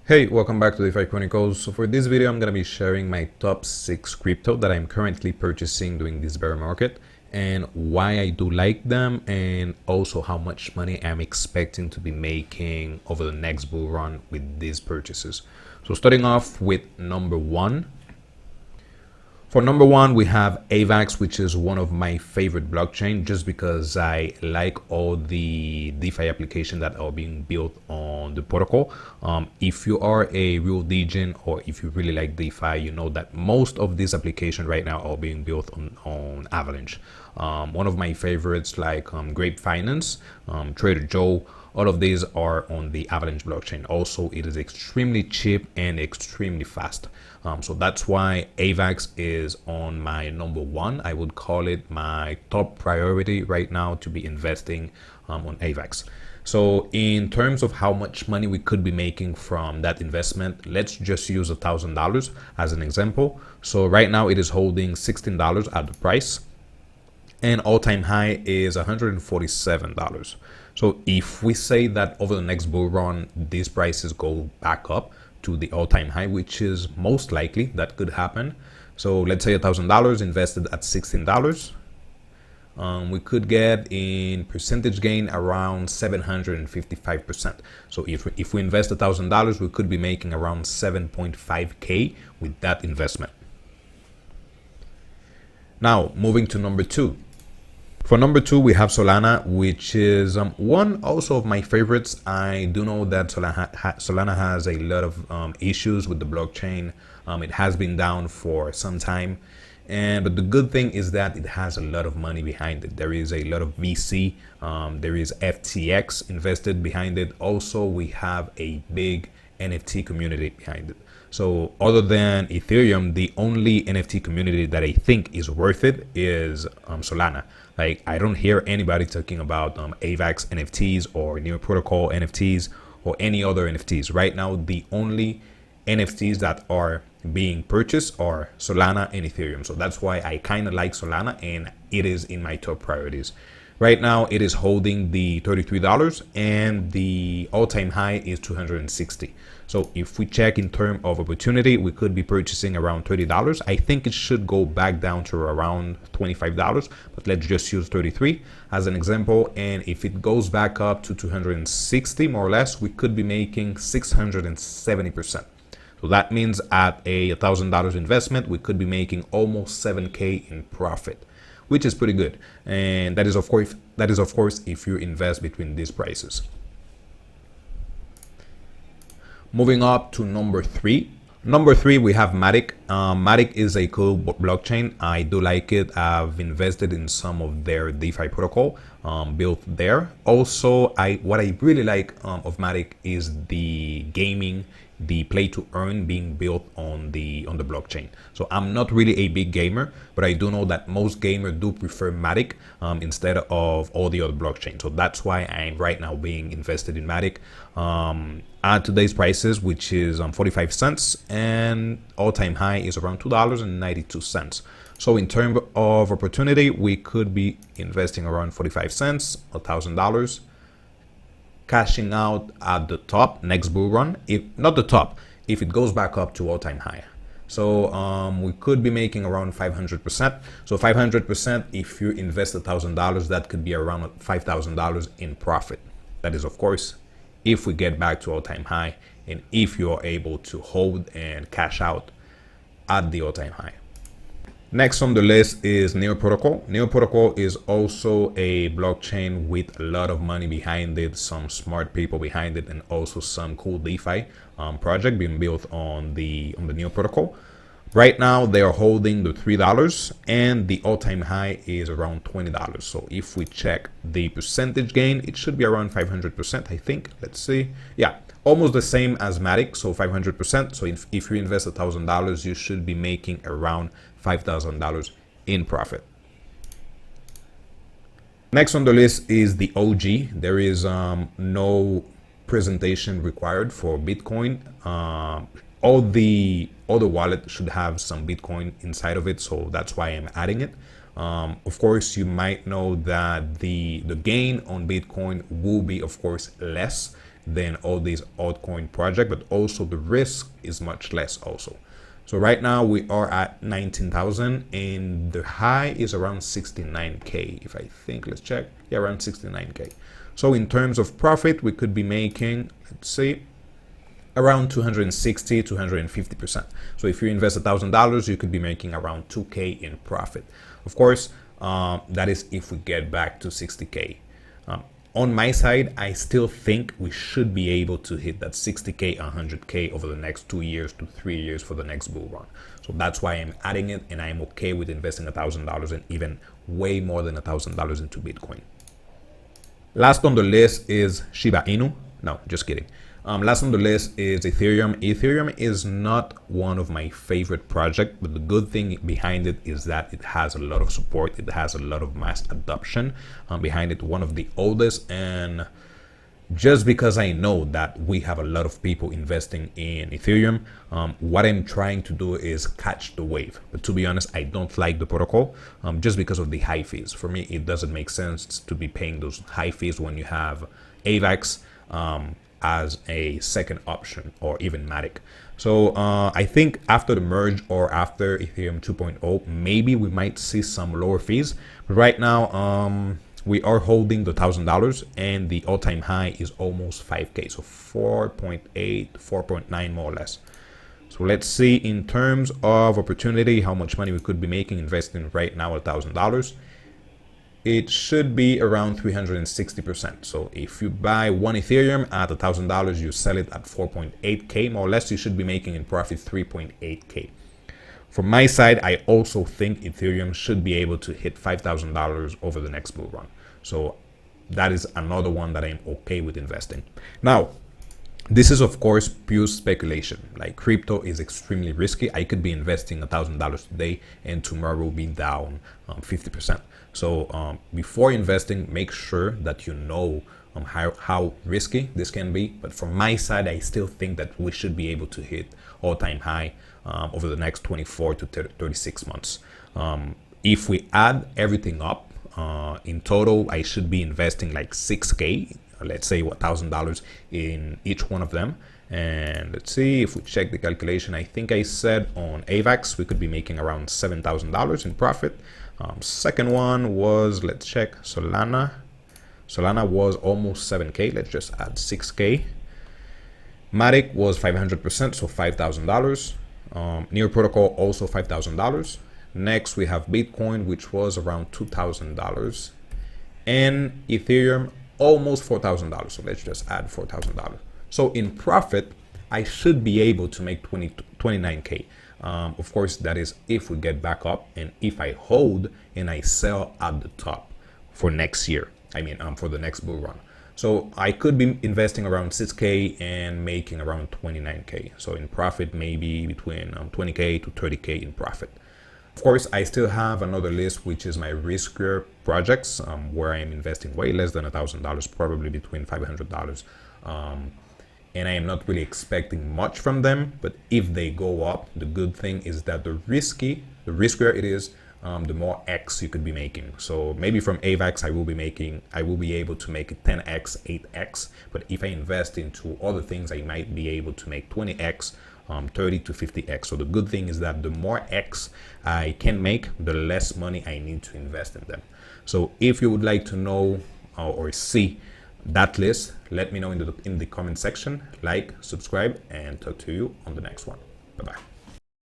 Hey, welcome back to DeFi Chronicles. So for this video, I'm going to be sharing my top 6 crypto that I'm currently purchasing during this bear market and why I do like them, and also how much money I'm expecting to be making over the next bull run with these purchases. So starting off with number 1. For number 1, we have AVAX, which is one of my favorite blockchain just because I like all the DeFi applications that are being built on the protocol. If you are a real degen or if you really like DeFi, you know that most of these applications right now are being built on Avalanche. One of my favorites like Grape Finance, Trader Joe, all of these are on the Avalanche blockchain. Also, it is extremely cheap and extremely fast. So that's why AVAX is on my number 1. I would call it my top priority right now to be investing on AVAX. So in terms of how much money we could be making from that investment, let's just use $1,000 as an example. So right now it is holding $16 at the price, and all-time high is $147. So if we say that over the next bull run, these prices go back up to the all-time high, which is most likely that could happen. So let's say $1,000 invested at $16. We could get in percentage gain around 755%. So if we invest $1,000, we could be making around 7.5K with that investment. Now moving to number 2. For number 2, we have Solana, which is one also of my favorites. I do know that Solana has a lot of issues with the blockchain. It has been down for some time, but the good thing is that it has a lot of money behind it. There is a lot of VC, there is FTX invested behind it. Also, we have a big NFT community behind it. So other than Ethereum, the only NFT community that I think is worth it is Solana. Like, I don't hear anybody talking about AVAX NFTs or Neo Protocol NFTs or any other NFTs. Right now, the only NFTs that are being purchased are Solana and Ethereum. So that's why I kind of like Solana, and it is in my top priorities. Right now, it is holding the $33 and the all-time high is 260. So if we check in terms of opportunity, we could be purchasing around $30. I think it should go back down to around $25, but let's just use 33 as an example. And if it goes back up to 260, more or less, we could be making 670%. So that means at a $1,000 investment, we could be making almost 7K in profit, which is pretty good. And that is of course if you invest between these prices. Moving up to number 3. Number 3, we have Matic. Matic is a cool blockchain. I do like it. I've invested in some of their DeFi protocol built there. Also, what I really like of Matic is the gaming, the play to earn being built on the blockchain. So I'm not really a big gamer, but I do know that most gamers do prefer Matic instead of all the other blockchains. So that's why I'm right now being invested in Matic at today's prices, which is 45 cents, and all-time high is around $2.92. So in terms of opportunity, we could be investing around 45 cents, $1,000, cashing out at the top next bull run, if not the top, if it goes back up to all-time high. So we could be making around 500%. So 500%, if you invest $1,000, that could be around $5,000 in profit. That is, of course, if we get back to all-time high and if you are able to hold and cash out at the all-time high. Next on the list is Neo Protocol. Neo Protocol is also a blockchain with a lot of money behind it, some smart people behind it, and also some cool DeFi project being built on the Neo Protocol. Right now, they are holding the $3 and the all-time high is around $20. So if we check the percentage gain, it should be around 500%, I think. Let's see. Yeah, almost the same as Matic, so 500%. So if you invest $1,000, you should be making around $5,000 in profit. Next on the list is the OG. There is no presentation required for Bitcoin. All the other wallet should have some Bitcoin inside of it, so that's why I'm adding it. Of course, you might know that the gain on Bitcoin will be, of course, less than all these altcoin projects, but also the risk is much less also. So right now we are at 19,000 and the high is around 69K. If I think, let's check. Yeah, around 69K. So in terms of profit, we could be making, let's see, around 260, 250%. So if you invest $1,000, you could be making around 2K in profit. Of course, that is if we get back to 60K. On my side, I still think we should be able to hit that 60K, 100K over the next 2 years to 3 years for the next bull run. So that's why I'm adding it, and I'm okay with investing $1,000 and even way more than $1,000 into Bitcoin. Last on the list is Shiba Inu. No, just kidding. Last on the list is Ethereum. Ethereum is not one of my favorite projects, but the good thing behind it is that it has a lot of support. It has a lot of mass adoption behind it. One of the oldest, and just because I know that we have a lot of people investing in Ethereum, what I'm trying to do is catch the wave. But to be honest, I don't like the protocol just because of the high fees. For me, it doesn't make sense to be paying those high fees when you have AVAX as a second option, or even Matic. So I think after the merge or after Ethereum 2.0, maybe we might see some lower fees. But right now, we are holding the $1,000 and the all-time high is almost 5K. So 4.8, 4.9 more or less. So let's see in terms of opportunity, how much money we could be making investing right now at $1,000. It should be around 360%. So if you buy one Ethereum at $1,000, you sell it at 4.8K, more or less, you should be making in profit 3.8K. From my side, I also think Ethereum should be able to hit $5,000 over the next bull run. So that is another one that I'm okay with investing. Now, this is of course pure speculation. Like, crypto is extremely risky. I could be investing $1,000 today and tomorrow will be down 50%. So before investing, make sure that you know how risky this can be. But from my side, I still think that we should be able to hit all-time high over the next 24 to 36 months. If we add everything up, in total, I should be investing like 6K, let's say $1,000 in each one of them. And let's see if we check the calculation. I think I said on AVAX we could be making around $7,000 in profit. Second one was, let's check, Solana. Solana was almost 7K. Let's just add 6K. Matic was 500%, so $5,000. Near Protocol also $5,000. Next we have Bitcoin, which was around $2,000, and Ethereum almost $4,000. So let's just add $4,000. So in profit, I should be able to make 29K. Of course, that is if we get back up and if I hold and I sell at the top for next year. I mean, for the next bull run. So I could be investing around 6K and making around 29K. So in profit, maybe between 20K to 30K in profit. Of course, I still have another list, which is my riskier projects, where I am investing way less than $1,000, probably between $500. And I am not really expecting much from them, but if they go up, the good thing is that the riskier it is, the more X you could be making. So maybe from AVAX, I will be able to make 10X, 8X. But if I invest into other things, I might be able to make 20X, 30 to 50X. So the good thing is that the more X I can make, the less money I need to invest in them. So if you would like to know or see that list, let me know in the comment section. Like, subscribe, and talk to you on the next one. Bye-bye.